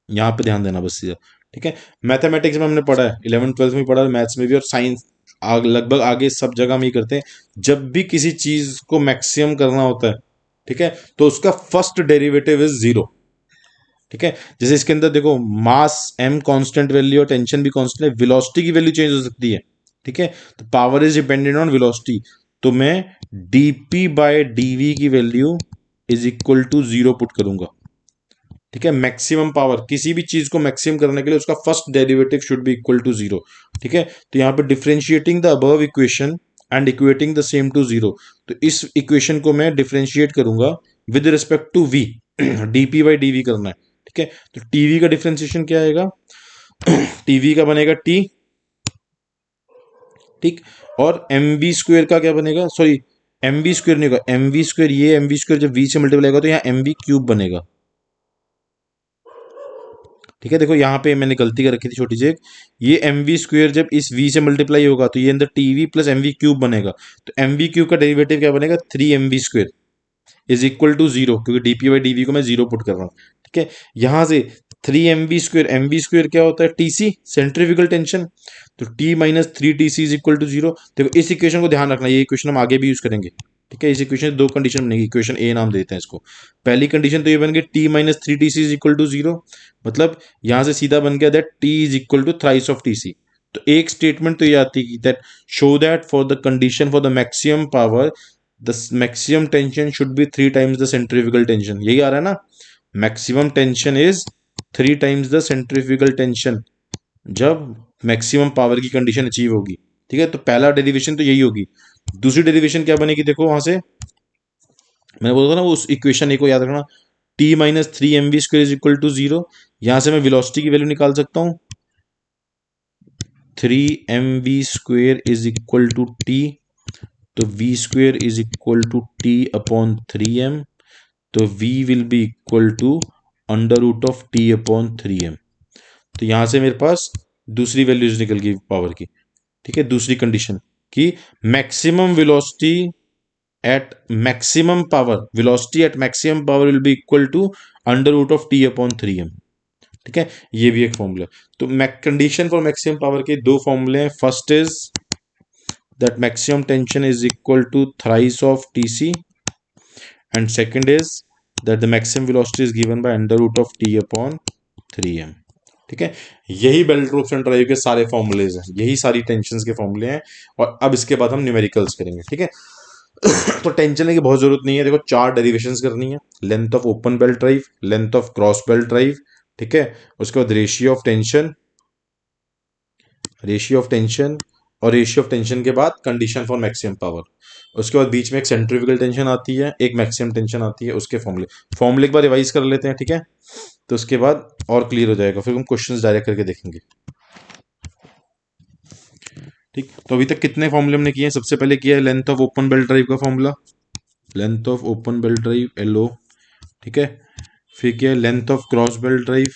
यहाँ पे ध्यान देना बस सीधा। ठीक है, मैथमेटिक्स में हमने पढ़ा है, 11th 12th में पढ़ा है, मैथ्स में भी, और साइंस लगभग आगे सब जगह में ही करते हैं। जब भी किसी चीज को मैक्सिमम करना होता है, ठीक है, तो उसका फर्स्ट डेरिवेटिव इज जीरो। ठीक है, जैसे इसके अंदर देखो मास एम कांस्टेंट वैल्यू और टेंशन भी कांस्टेंट है, वेलोसिटी की वैल्यू चेंज हो सकती है। ठीक है, तो power is dependent on velocity, तो मैं डीपी बाय डीवी की value is equal to zero put करूंगा। ठीक है, मैक्सिमम पावर, किसी भी चीज को मैक्सिमम करने के लिए उसका first derivative should be equal to zero. ठीक है, तो यहाँ पे differentiating the above equation and equating the same to zero, तो इस इक्वेशन को मैं डिफरेंशिएट करूंगा with respect to V, DP by DV करना है। ठीक है, तो टीवी का डिफरेंशिएशन क्या आएगा, टीवी का बनेगा टी। ठीक, और एम बी स्क्वेयर का क्या बनेगा, सॉरी एम बी स्क्वेयर नहीं होगा, एम बी स्क्वेयर, ये एम बी स्क्वेयर जब वी से मल्टीप्लाई होगा तो यहाँ एम बी क्यूब बनेगा। ठीक है, देखो यहाँ पे मैंने गलती कर रखी थी छोटी सी एक, ये एम वी स्क्वेयर जब इस वी से मल्टीप्लाई होगा तो ये अंदर T V plus M V cube बनेगा, तो एम वी क्यूब का डेरिवेटिव क्या बनेगा, three M V square is equal to zero, क्योंकि डीपी बाई डीवी को मैं जीरो पुट कर रहा हूँ। ठीक है, यहां से थ्री एम बी स्क्वेयर क्या होता है, टीसी सेंट्रीफ्यूगल टेंशन, तो T minus three T C is equal to zero. देखो इस इक्वेशन को ध्यान रखना, ये इक्वेशन हम आगे भी यूज करेंगे। ठीक है, इस इक्वेशन दो कंडीशन बनेगी, इक्वेशन ए नाम देते हैं इसको। पहली कंडीशन तो ये बन गई T minus three T C is equal to zero, मतलब यहां से सीधा बन गया that T is equal to thrice of T C. तो एक स्टेटमेंट तो ये आती है that show that for the condition for the maximum power the maximum tension should be three times the centrifugal tension, यही आ रहा है ना, maximum tension is three times the centrifugal tension जब मैक्सिमम पावर की कंडीशन अचीव होगी। ठीक है, तो पहला डेरिवेशन तो यही होगी। दूसरी डेरिवेशन क्या बनेगी, देखो वहां से मैंने बोला था ना, उस इक्वेशन ए को याद रखना, T minus three M B square is equal to zero. यहां से मैं वेलोसिटी की वैल्यू निकाल सकता हूं, three M V square is equal to T, तो V square is equal to T upon three M, तो v will be equal to under root of T upon three M. तो यहां से मेरे पास दूसरी वैल्यूज निकल गई पावर की। ठीक है, दूसरी कंडीशन की maximum velocity at maximum power, velocity at maximum power will be equal to under root of T upon three M. ठीक है, ये भी एक फॉर्मूला। तो कंडीशन फॉर मैक्सिमम पावर के दो फॉर्मूले हैं। First is that maximum tension is equal to thrice of TC, and second is that the maximum velocity is given by under root of T upon 3m। ठीक है, यही belt rules and drive के सारे formulas हैं, यही सारी tensions के फॉर्मूले हैं। और अब इसके बाद हम न्यूमेरिकल्स करेंगे। ठीक है, तो टेंशन लेने की बहुत जरूरत नहीं है। देखो, चार डेरिवेशंस करनी है। Length of open belt drive, length of cross belt drive, ठीक है, उसके बाद ratio of tension, ratio of tension, और रेशियो ऑफ टेंशन के बाद कंडीशन फॉर मैक्सिमम पावर। उसके बाद बीच में एक सेंट्रीफ्यूगल टेंशन आती है, एक मैक्सिमम टेंशन आती है, उसके फॉर्मूले फॉर्मूले एक बार रिवाइज कर लेते हैं। ठीक है, तो उसके बाद और क्लियर हो जाएगा, फिर हम क्वेश्चंस डायरेक्ट करके देखेंगे। ठीक, तो अभी तक कितने फॉर्मूले हमने किए हैं? सबसे पहले किया है length of open belt drive का formula, length of open belt drive LO। ठीक है, फिर किया है length of cross belt drive,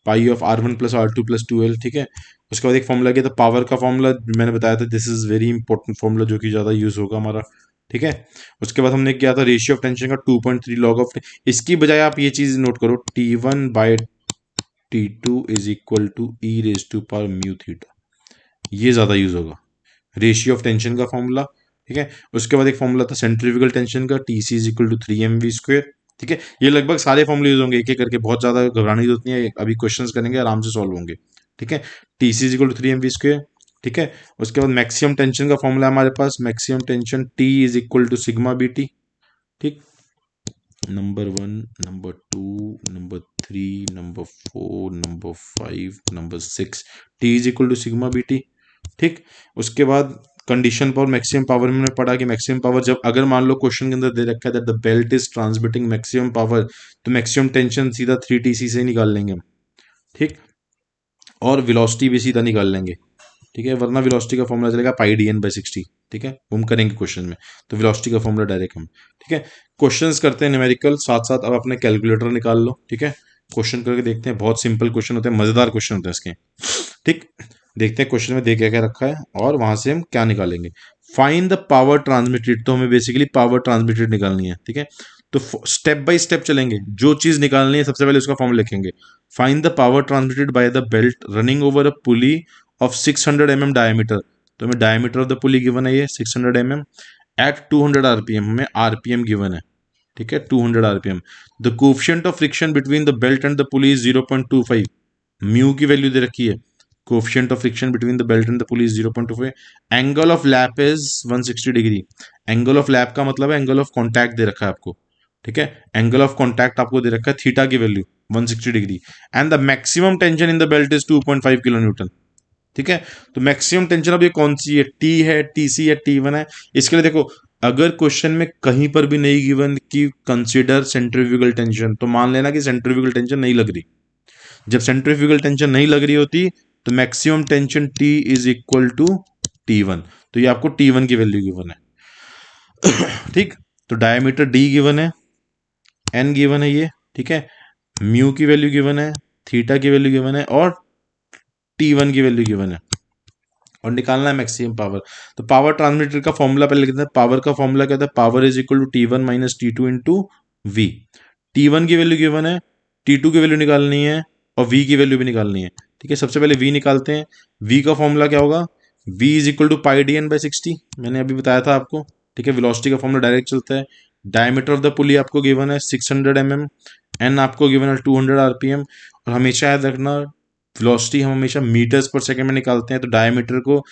pi of R1 plus R2 plus 2L। ठीक है, उसके बाद एक फॉर्मूला किया था पावर का फॉर्मूला, मैंने बताया था this is very important formula, जो कि ज़्यादा यूज होगा हमारा। ठीक है, उसके बाद हमने किया था रेशियो ऑफ टेंशन का 2.3 लॉग ऑफ। इसकी बजाय आप ये चीज़ नोट करो, T1/T2 is equal to e⁻μθ, ये ज़्यादा यूज होगा, रेशियो ऑफ टेंशन का फॉर्मूला। ठीक है, उसके बाद एक फॉर्मूला था सेंट्रीफ्यूगल टेंशन का, TC is equal to 3mv²। ठीक है, ये लगभग सारे फॉर्मूले यूज होंगे, एक एक करके, बहुत ज्यादा घबराने की जरूरत नहीं है, अभी क्वेश्चंस करेंगे आराम से सॉल्व होंगे। ठीक है, TC is equal to 3mv²। ठीक है, उसके बाद मैक्सिमम टेंशन का फॉर्मूला हमारे पास, maximum tension T is equal to sigma BT। ठीक, number 1, number 2, number 3, number 4, number 5, number 6, T is equal to sigma BT। ठीक, उसके बाद कंडीशन फॉर मैक्सिमम पावर में हमने पढ़ा कि मैक्सिमम पावर जब, अगर मान लो क्वेश्चन के अंदर दे रखा है that the belt is transmitting maximum power, तो मैक्सिमम टेंशन सीधा 3TC से ही निकाल लेंगे हम। ठीक, और वेलोसिटी भी सीधा निकाल लेंगे। ठीक है, वरना वेलोसिटी का फॉर्मूला चलेगा πdn/60। ठीक है, हम करेंगे क्वेश्चन में, तो वेलोसिटी का फॉर्मूला डायरेक्ट हम। ठीक है, क्वेश्चंस करते हैं न्यूमेरिकल, साथ साथ अब अपने कैलकुलेटर निकाल लो। ठीक है, क्वेश्चन करके देखते हैं, बहुत सिंपल क्वेश्चन होते हैं, मजेदार क्वेश्चन होते हैं इसके। ठीक, देखते हैं क्वेश्चन में दे क्या क्या रखा है और वहां से हम क्या निकालेंगे। फाइंड द पावर ट्रांसमिटेड, तो हमें बेसिकली पावर ट्रांसमिटेड निकालनी है। ठीक है, तो स्टेप बाय स्टेप चलेंगे, जो चीज निकालनी है सबसे पहले उसका फॉर्मूला लिखेंगे। Find the power transmitted by the belt running over a pulley of 600 mm diameter, तो हमें diameter of the pulley given है ये 600 mm एट 200 RPM, हमें RPM गिवन है। ठीक है, 200 RPM। The coefficient of friction between the belt and the pulley is 0.25, mu की value दे रखी है। Coefficient of friction between the belt and the pulley is 0.25। Angle of lap is 160 degree. Angle of lap का मतलब है angle of contact दे रखा है आपको। ठीक है, एंगल ऑफ कॉन्टैक्ट आपको दे रखा है थीटा की value 160 degree, and the maximum tension in the belt is 2.5 kilo Newton. ठीक है, तो मैक्सिमम टेंशन अब ये कौन सी है, T है, TC है, T1 है? इसके लिए देखो, अगर क्वेश्चन में कहीं पर भी नहीं गिवन कि कंसीडर सेंट्रीफ्यूगल टेंशन, तो मान लेना कि सेंट्रीफ्यूगल टेंशन नहीं लग रही। जब सेंट्रीफ्यूगल टेंशन नहीं लग रही होती, तो maximum tension T is equal to T1, तो ये आपको T1 की वैल्यू गिवन है। ठीक, तो डायमीटर D गिवन है, N गिवन है ये। ठीक है, म्यू की वैल्यू गिवन है, थीटा की वैल्यू गिवन है, और T1 की वैल्यू गिवन है, और निकालना है मैक्सिमम पावर। तो पावर ट्रांसमिटर का फॉर्मूला पहले लिखते हैं। पावर का फॉर्मूला क्या था, power is equal to T1 minus T2 into V। T1 की वैल्यू गिवन है, T2 की वैल्यू निकालनी है, और V की वैल्यू भी निकालनी है। ठीक है, सबसे पहले V निकालते हैं। V का फॉर्मूला क्या होगा, V is equal to πdn/60, मैंने अभी बताया था आपको। ठीक है, वेलोसिटी का फॉर्मूला डायरेक्ट चलता है। डायमीटर ऑफ द पुली आपको गिवन है 600 mm, एन आपको गिवन है 200 RPM, और हमेशा याद रखना वेलोसिटी हम हमेशा मीटर्स पर सेकंड में निकालते हैं, तो डायमीटर को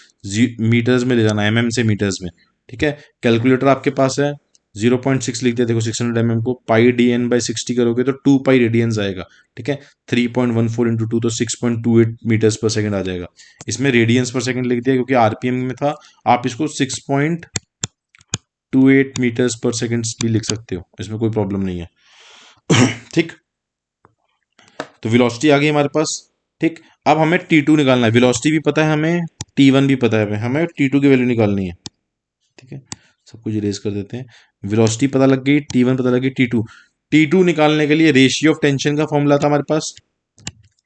मीटर्स में ले जाना है, mm से मीटर्स में। ठीक है, कैलकुलेटर आपके पास है, 0.6 लिखते हैं, देखो 600 mm को πdn/60 करोगे तो 2 पाई रेडियंस आएगा। ठीक है, 3.14 इंटू 2 तो 6.28 मीटर्स पर सेकंड आ जाएगा। इसमें रेडियंस पर सेकंड लिख दिया क्योंकि आरपीएम में था, आप इसको 6.28 मीटर्स पर सेकंड भी लिख सकते हो, इसमें कोई प्रॉब्लम नहीं है। ठीक, तो वेलोसिटी आ गई हमारे पास। ठीक, अब हमें T2 निकालना है, वेलोसिटी भी पता है हमें, T1 भी पता है हमें, T2 की वैल्यू निकालनी है। ठीक है, सब कुछ इरेज कर देते हैं। वेलोसिटी पता लग गई, T1 पता लग गई, T2 निकालने के लिए रेशियो ऑफ टेंशन का फॉर्मूला था हमारे पास,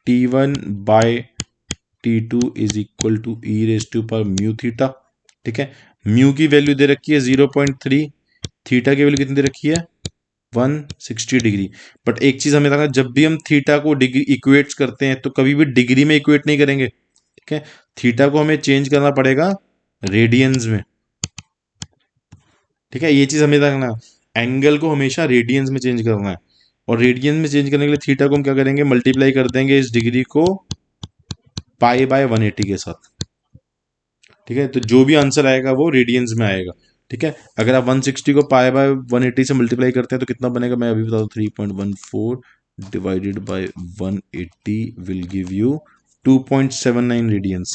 T1/T2 is equal to e⁻μθ। ठीक है, म्यू की वैल्यू दे रखी है 0.3, थीटा की वैल्यू कितनी दे रखी है 160 डिग्री। बट एक चीज हमें देखना, जब भी हम थीटा को डिग्री इक्वेट करते हैं तो कभी भी डिग्री में इक्वेट नहीं करेंगे, ठीक है। थीटा को हमें चेंज करना पड़ेगा रेडियंस में, ठीक है। ये चीज हमें देखना है, एंगल को हमेशा रेडियंस में चेंज करना है। और रेडियंस में चेंज करने के लिए थीटा को हम क्या करेंगे, मल्टीप्लाई कर देंगे इस डिग्री को पाई बाय 180 के साथ, ठीक है। तो जो भी आंसर आएगा वो रेडियंस में आएगा, ठीक है। अगर आप 160 को पाई बाय 180 से मल्टीप्लाई करते हैं तो कितना बनेगा, मैं अभी बता दूं, 3.14 divided by 180 will give you 2.79 radians,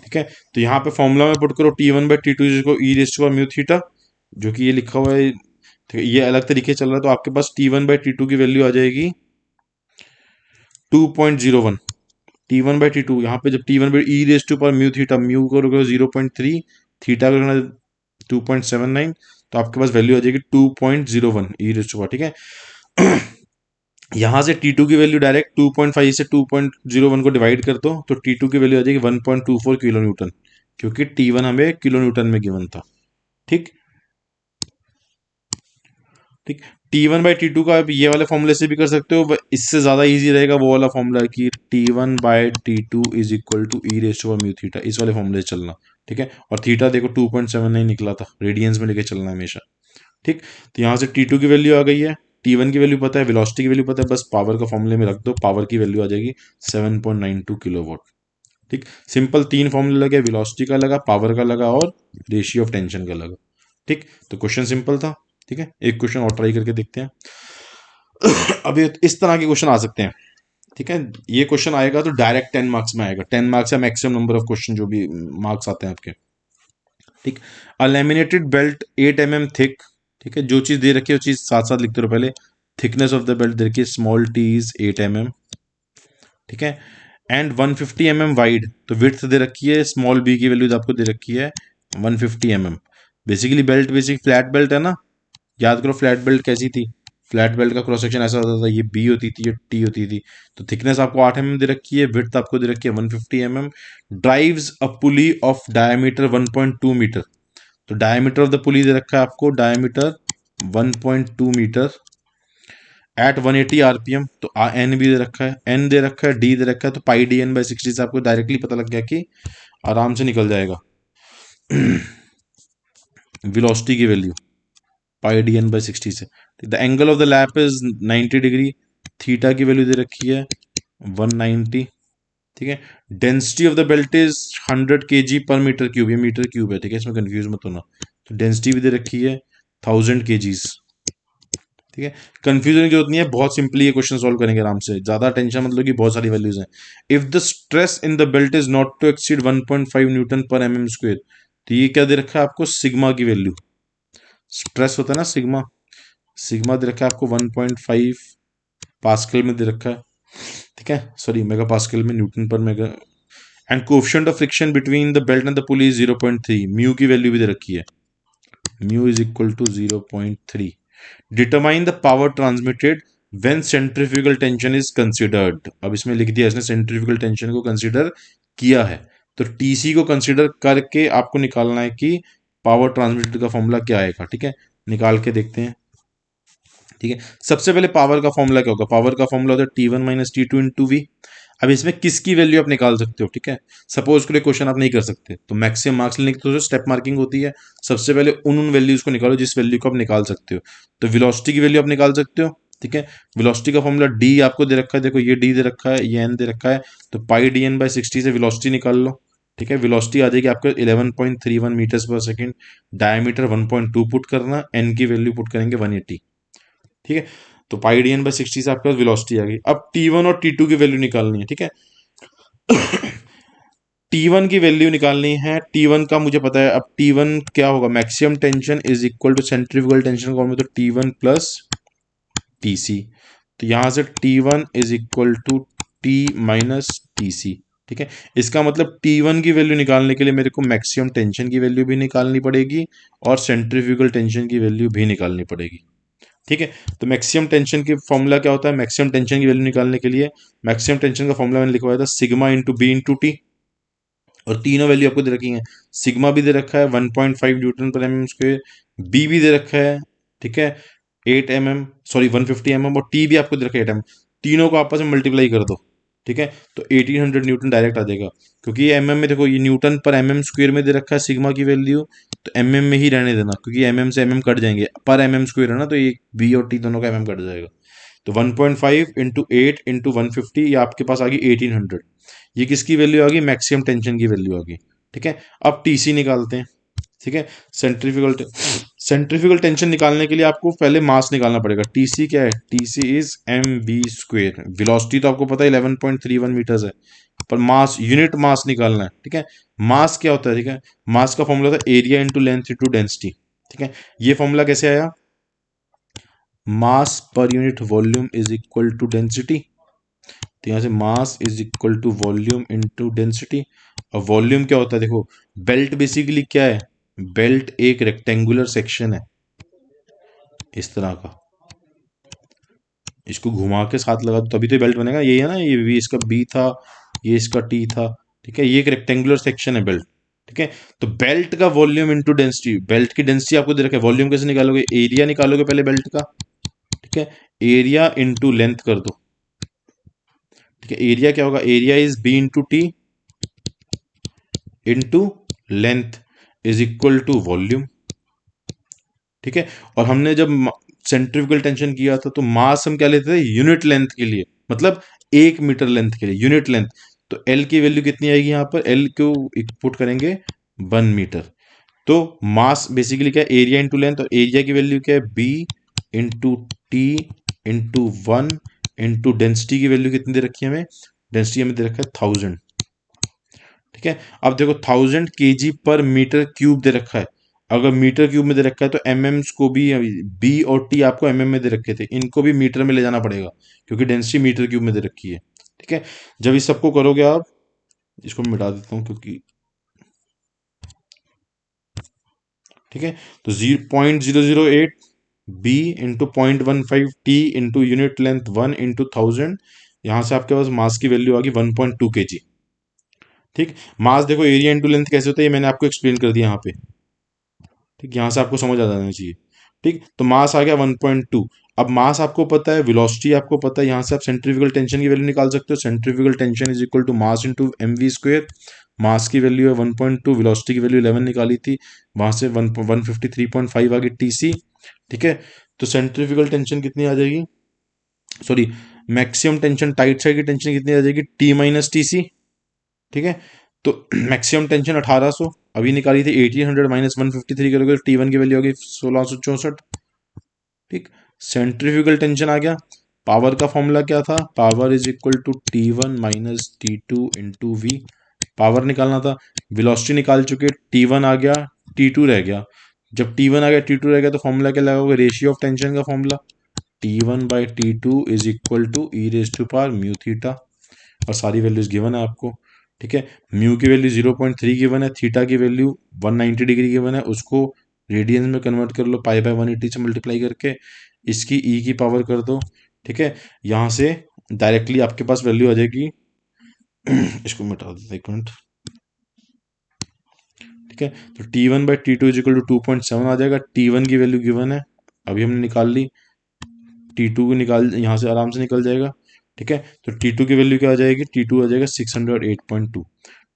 ठीक है। तो यहाँ पे फॉर्मूला में पुट करो T1/T2 को ई रेस टू म्यू थीटा, जो कि ये लिखा हुआ है, ठीक है। ये अलग तरीके से चल रहा है, तो आपके पास T1/T2 की वैल्यू आ जाएगी 2.01। T1/T2 यहाँ पे जब T1 by e raise to पर म्यू थीटा, म्यू को रखो 0.3, थीटा को रखना 2.79, तो आपके पास वैल्यू आ जाएगी 2.01 ई रेस टू, ठीक है। यहाँ से T2 की वैल्यू डायरेक्ट 2.5 से 2.01 को डिवाइड कर दो, तो T2 की वैल्यू आ जाएगी 1.24 किलो न्यूटन, क्योंकि T1 हमें किलो न्यूटन में गिवन था, ठीक। ठीक। T1/T2 का आप ये वाले फॉर्मूले से भी कर सकते हो, इससे ज्यादा इजी रहेगा वो वाला फॉर्मूला कि T1/T2 is equal to e raise to mu theta, इस वाले फॉर्मूले से चलना, ठीक है। और थीटा देखो 2.79 निकला था, रेडियंस में लेके चलना है हमेशा, ठीक। तो यहाँ से T2 की वैल्यू आ गई है, T1 की वैल्यू पता है, वेलोसिटी की वैल्यू पता है, बस पावर का फॉर्मूले में रख दो, पावर की वैल्यू आ जाएगी 7.92 किलोवाट, ठीक। सिंपल तीन फॉर्मूले लगे, वेलोसिटी का लगा, पावर का लगा और रेशियो ऑफ टेंशन का लगा, ठीक। तो क्वेश्चन सिंपल था, ठीक है। एक क्वेश्चन और ट्राई करके देखते हैं। अभी इस तरह के क्वेश्चन आ सकते हैं, ठीक है। ये क्वेश्चन आएगा तो डायरेक्ट 10 मार्क्स में आएगा, 10 मार्क्स या मैक्सिमम नंबर ऑफ क्वेश्चन जो भी मार्क्स आते हैं आपके, ठीक। अ लैमिनेटेड बेल्ट 8 mm थिक, ठीक है। जो चीज दे रखी है वो चीज साथ साथ लिखते रहो पहले। थिकनेस ऑफ द बेल्ट दे रखी है, स्मॉल टी इज 8 mm, ठीक है। एंड 150 mm वाइड, तो विड्थ दे रखी है, स्मॉल बी की वैल्यू आपको दे रखी है 150 mm। Basically belt basic flat belt है ना, याद करो फ्लैट बेल्ट कैसी थी, फ्लैट बेल्ट का क्रॉस सेक्शन ऐसा होता था, ये बी होती थी, ये टी होती थी। तो थिकनेस आपको 8 mm दे रखी है, विड्थ आपको दे रखी है 150 mm। Drives a pulley of diameter 1.2 metre, तो डायमीटर ऑफ द पुली दे रखा है आपको, डायमीटर 1.2 मीटर एट 180 आरपीएम। तो एन भी दे रखा है, एन दे रखा है, डी दे रखा है, तो पाई डी एन बाई 60 से आपको डायरेक्टली पता लग गया कि आराम से निकल जाएगा वेलोसिटी की value pi D N by 60 से। The angle of the lap is 90 degree, theta की वैल्यू दे रखी है 190, ठीक है। Density of the belt is 100 kg/m3, ये मीटर क्यूब है, ठीक है, इसमें कंफ्यूज मत होना। तो डेंसिटी भी दे रखी है 1000 kgs, ठीक है। कंफ्यूजन की जरूरत नहीं है, बहुत सिंपली ये क्वेश्चन सॉल्व करेंगे आराम से, ज्यादा टेंशन मतलब कि बहुत सारी वैल्यूज हैं। If the stress in the belt is not to exceed 1.5 Nm/mm², तो ये क्या दे रखा है आपको, सिग्मा की वैल्यू, स्ट्रेस होता है ना सिग्मा, सिग्मा दे रखा है आपको 1.5 पास्कल में दे रखा है, ठीक है, सॉरी मेगा पास्कल में, न्यूटन पर mega. And coefficient of friction between the belt and the pulley 0.3, mu की वैल्यू भी दे रखी है, mu is equal to 0.3। Determine the power transmitted when centrifugal tension is considered, अब इसमें लिख दिया इसने सेंट्रीफ्यूगल टेंशन को कंसिडर किया है, तो टीसी को कंसिडर करके आपको निकालना है कि पावर ट्रांसमिटेड का फॉर्मूला क्या आएगा, ठीक है। निकाल के देखते हैं, ठीक है। सबसे पहले पावर का फॉर्मूला क्या होगा, पावर का फॉर्मूला होता है T1 - T2 × V। अब इसमें किसकी वैल्यू आप निकाल सकते हो, ठीक है। सपोज के लिए क्वेश्चन आप नहीं कर सकते, तो मैक्सिमम मार्क्स लेने की तो स्टेप मार्किंग होती है, सबसे पहले उन वैल्यूज को निकालो जिस वैल्यू को आप निकाल सकते हो। तो वेलोसिटी की वैल्यू आप निकाल सकते हो, ठीक है। वेलोसिटी का फॉर्मूला डी आपको दे रखा है, देखो ये डी दे रखा है, ये एन दे रखा है, तो पाई डी एन बाई 60 से वेलोसिटी निकाल लो, ठीक है। वेलोसिटी आ जाएगी आपको 11.31 मीटर्स/सेकंड, डायमीटर 1.2 पुट करना, एन की वैल्यू पुट करेंगे 180, ठीक है। तो पाई डी एन बाई 60 से आपके पास वेलोसिटी आ गई। अब T1 और T2 की वैल्यू निकालनी है, ठीक है। T1 की वैल्यू निकालनी है, T1 का मुझे पता है, अब T1 क्या होगा, maximum tension is equal to centrifugal tension form में, तो T1 प्लस TC, तो यहां से T1 is equal to T minus TC, ठीक है। इसका मतलब T1 की वैल्यू निकालने के लिए मेरे को मैक्सिमम टेंशन की वैल्यू भी निकालनी पड़ेगी और सेंट्रीफ्यूगल टेंशन की वैल्यू भी निकालनी पड़ेगी, ठीक है। तो मैक्सिमम टेंशन की फॉर्मूला क्या होता है, मैक्सिमम टेंशन की वैल्यू निकालने के लिए मैक्सिमम टेंशन का फॉर्मूला मैंने लिखवाया था sigma into B into T, और तीनों वैल्यू आपको दे रखी है। सिग्मा भी दे रखा है 1.5 N/mm², बी भी दे रखा है, ठीक है, 8 mm, सॉरी 150 mm, और टी भी आपको दे रखा है 8 mm, तीनों को आपस में मल्टीप्लाई कर दो, ठीक है, तो 1800 न्यूटन डायरेक्ट आ जाएगा। क्योंकि ये एमएम में, देखो ये न्यूटन पर एमएम स्क्वायर में दे रखा है सिग्मा की वैल्यू, तो एमएम में ही रहने देना, क्योंकि एमएम से एमएम कट जाएंगे, पर एमएम स्क्वायर है ना, तो ये बी और टी दोनों का एमएम कट जाएगा। तो 1.5 इंटू 8 इंटू 150, ये आपके पास आ गई 1800। ये किसकी वैल्यू आ गई? मैक्सिमम टेंशन की वैल्यू आ गई, ठीक है। अब टीसी निकालते हैं, ठीक है। सेंट्रीफ्यूगल टेंशन निकालने के लिए आपको पहले मास निकालना पड़ेगा। टीसी क्या है? TC is M B square. Velocity तो आपको पता है 11.31 मीटर्स है, पर मास, यूनिट मास निकालना है, ठीक है। मास क्या होता है? ठीक है, मास का फॉर्मूला होता है area into length into density, ठीक है। ये फॉर्मूला कैसे आया? Mass per unit volume is equal to density. तो यहाँ से mass is equal to volume into density. और वॉल्यूम क्या होता है? देखो, बेल्ट बेसिकली क्या है? बेल्ट एक रेक्टेंगुलर सेक्शन है इस तरह का, इसको घुमा के साथ लगा दो तभी तो बेल्ट बनेगा। यही है ना, ये भी इसका बी था, ये इसका टी था, ठीक है। ये एक रेक्टेंगुलर सेक्शन है बेल्ट, ठीक है। तो बेल्ट का वॉल्यूम इंटू डेंसिटी, बेल्ट की डेंसिटी आपको दे रखा है, वॉल्यूम कैसे निकालोगे? एरिया निकालोगे पहले बेल्ट का, ठीक है। एरिया इंटू लेंथ कर दो, ठीक है। एरिया क्या होगा? Area is B into T into length is equal to volume, ठीक है। और हमने जब सेंट्रीफ्यूगल टेंशन किया था तो मास हम क्या लेते थे? यूनिट लेंथ के लिए, मतलब 1 मीटर लेंथ के लिए यूनिट लेंथ। तो एल की वैल्यू कितनी आएगी? यहाँ पर एल को पुट करेंगे 1 मीटर। तो मास बेसिकली क्या है? एरिया इंटू लेंथ, और एरिया की वैल्यू क्या है? B into T into 1 into density की वैल्यू कितनी दे रखी है हमें? डेंसिटी हमें दे रखा है 1000, ठीक है। अब देखो 1000 केजी पर मीटर क्यूब दे रखा है। अगर मीटर क्यूब में दे रखा है तो एमएम्स को भी, बी और टी आपको एमएम में दे रखे थे, इनको भी मीटर में ले जाना पड़ेगा क्योंकि डेंसिटी मीटर क्यूब में दे रखी है, ठीक है। जब इस सबको करोगे आप, इसको मैं मिटा देता हूं क्योंकि, ठीक है। तो 0.008 B into 0.15 T into unit length 1 into 1000, यहां से आपके पास मास की वैल्यू आ गई 1.2 केजी, ठीक। मास देखो, एरिया इंटू लेंथ कैसे होता है ये मैंने आपको एक्सप्लेन कर दिया यहाँ पे, ठीक। यहाँ से आपको समझ आ जाना चाहिए, ठीक। तो मास आ गया 1.2। अब मास आपको पता है, वेलोसिटी आपको पता है, यहाँ से आप सेंट्रीफ्यूगल टेंशन की वैल्यू निकाल सकते हो। Centrifugal tension is equal to mass into M V square. Mass की वैल्यू है 1.2, वेलोसिटी की वैल्यू 11 निकाली थी, वहां से 153.5 आ गई टीसी, ठीक है। तो सेंट्रीफ्यूगल टेंशन कितनी आ जाएगी? Sorry, maximum tension, tight side की टेंशन कितनी आ जाएगी? टी माइनस टी सी, ठीक है। तो मैक्सिमम टेंशन 1800 अभी निकाली थी, 1800 माइनस 153 करोगे तो टी1 की वैल्यू होगी 1664, ठीक। सेंट्रीफ्यूगल टेंशन आ गया। पावर का फॉर्मूला क्या था? Power is equal to T1 minus T2 into V. Power निकालना था। वेलोसिटी निकाल चुके, T1 आ गया, T2 रह गया। जब T1 आ गया, T2 रह गया, तो फॉर्मूला क्या लगाओगे? रेशियो ऑफ टेंशन का formula, T1 by T2 is equal to e raise to power mu theta, और सारी वैल्यूज गिवन है आपको, ठीक है। म्यू की वैल्यू 0.3 गिवन है, थीटा की वैल्यू 190 डिग्री गिवन है, उसको रेडियंस में कन्वर्ट कर लो, पाई बाय 180 से मल्टीप्लाई करके, इसकी ई की पावर कर दो, ठीक है। यहाँ से डायरेक्टली आपके पास वैल्यू आ जाएगी इसको मिटा देते 1 मिनट, ठीक है। तो T1 by T2 is equal to 2.7 आ जाएगा। T1 की वैल्यू गिवन है, अभी हमने निकाल ली। T2 को निकाल, यहाँ से आराम से निकल जाएगा, ठीक है। तो T2 की वैल्यू क्या आ जाएगी? T2 आ जाएगा 608.2।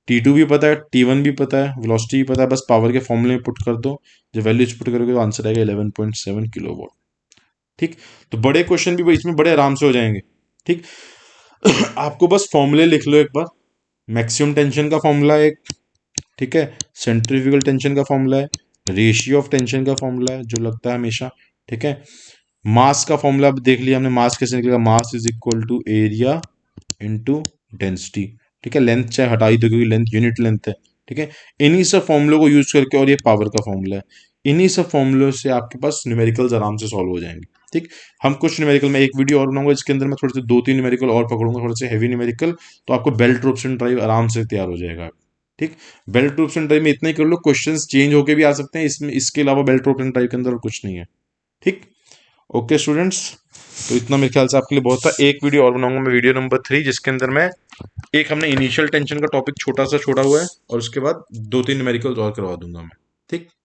T2 भी पता है, T1 भी पता है, वेलोसिटी भी पता है, बस पावर के फॉर्मूले में पुट कर दो। जब वैल्यूज पुट करोगे तो आंसर आएगा 11.7 किलोवाट, ठीक। तो बड़े क्वेश्चन भी इसमें बड़े आराम से हो जाएंगे, ठीक। आपको बस फॉर्मूले लिख लो एक बार। मैक्सिमम टेंशन का फॉर्मूला एक, ठीक है। सेंट्रीफ्यूगल टेंशन का फॉर्मूला है, रेशियो ऑफ टेंशन का फॉर्मूला है जो लगता है हमेशा, ठीक है। मास का फॉर्मूला देख लिया हमने, मास कैसे निकलेगा? Mass is equal to area into density, ठीक है। लेंथ चाहे हटा ही दो क्योंकि लेंथ यूनिट लेंथ है, ठीक है। इन्हीं सब फॉर्मूलों को यूज करके, और ये पावर का फॉर्मूला है, इन्हीं सब फॉर्मूलों से आपके पास न्यूमेरिकल्स आराम से सॉल्व हो जाएंगे, ठीक। हम कुछ न्यूमेरिकल में एक वीडियो और बनाऊंगा जिसके अंदर मैं थोड़े से 2-3 न्यूमेरिकल और पकड़ूंगा, थोड़े से हैवी न्यूमेरिकल, तो आपको बेल्ट ट्रूप्स ड्राइव आराम से तैयार हो जाएगा, ठीक। बेल्ट ट्रूप्स ड्राइव में इतना ही कर लो, क्वेश्चंस चेंज होके भी आ सकते हैं इसमें, इसके अलावा बेल्ट ट्रूप्स ड्राइव के अंदर और कुछ नहीं है, ठीक। ओके स्टूडेंट्स, तो इतना मेरे ख्याल से आपके लिए बहुत था। एक वीडियो और बनाऊंगा मैं, वीडियो नंबर 3, जिसके अंदर मैं, एक हमने इनिशियल टेंशन का टॉपिक छोटा सा छोड़ा हुआ है, और उसके बाद 2-3 न्यूमेरिकल्स और करवा दूंगा मैं, ठीक।